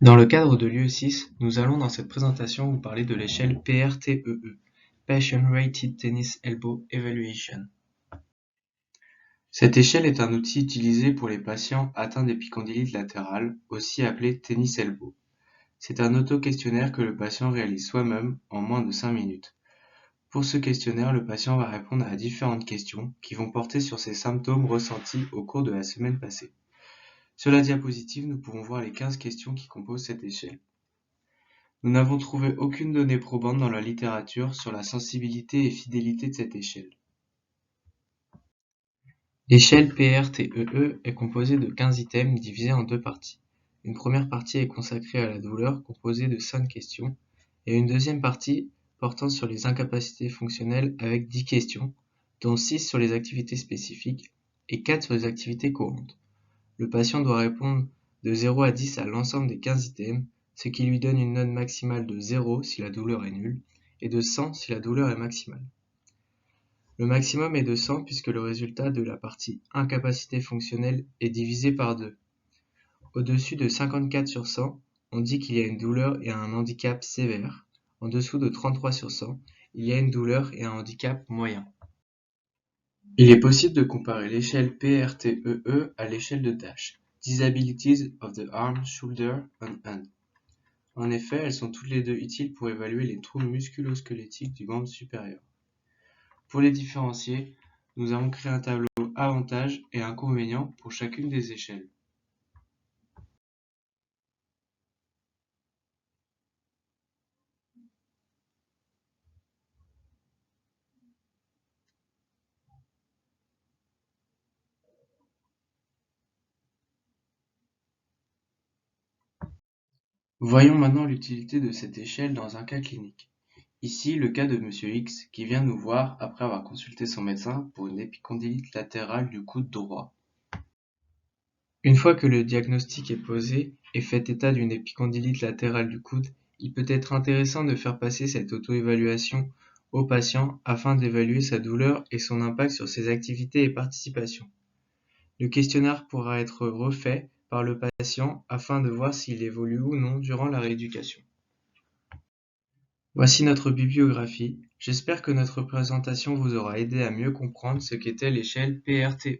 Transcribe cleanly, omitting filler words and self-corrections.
Dans le cadre de l'UE6, nous allons dans cette présentation vous parler de l'échelle PRTEE, Patient Rated Tennis Elbow Evaluation. Cette échelle est un outil utilisé pour les patients atteints d'épicondylite latérale, aussi appelé tennis elbow. C'est un auto-questionnaire que le patient réalise soi-même en moins de 5 minutes. Pour ce questionnaire, le patient va répondre à différentes questions qui vont porter sur ses symptômes ressentis au cours de la semaine passée. Sur la diapositive, nous pouvons voir les 15 questions qui composent cette échelle. Nous n'avons trouvé aucune donnée probante dans la littérature sur la sensibilité et fidélité de cette échelle. L'échelle PRTEE est composée de 15 items divisés en deux parties. Une première partie est consacrée à la douleur, composée de 5 questions, et une deuxième partie portant sur les incapacités fonctionnelles avec 10 questions, dont 6 sur les activités spécifiques et 4 sur les activités courantes. Le patient doit répondre de 0 à 10 à l'ensemble des 15 items, ce qui lui donne une note maximale de 0 si la douleur est nulle et de 100 si la douleur est maximale. Le maximum est de 100 puisque le résultat de la partie incapacité fonctionnelle est divisé par 2. Au-dessus de 54 sur 100, on dit qu'il y a une douleur et un handicap sévère. En dessous de 33 sur 100, il y a une douleur et un handicap moyen. Il est possible de comparer l'échelle PRTEE à l'échelle de DASH, Disabilities of the Arm, Shoulder and Hand. En effet, elles sont toutes les deux utiles pour évaluer les troubles musculo-squelettiques du membre supérieur. Pour les différencier, nous avons créé un tableau avantages et inconvénients pour chacune des échelles. Voyons maintenant l'utilité de cette échelle dans un cas clinique. Ici, le cas de Monsieur X qui vient nous voir après avoir consulté son médecin pour une épicondylite latérale du coude droit. Une fois que le diagnostic est posé et fait état d'une épicondylite latérale du coude, il peut être intéressant de faire passer cette auto-évaluation au patient afin d'évaluer sa douleur et son impact sur ses activités et participations. Le questionnaire pourra être refait par le patient afin de voir s'il évolue ou non durant la rééducation. Voici notre bibliographie. J'espère que notre présentation vous aura aidé à mieux comprendre ce qu'était l'échelle PRTEE.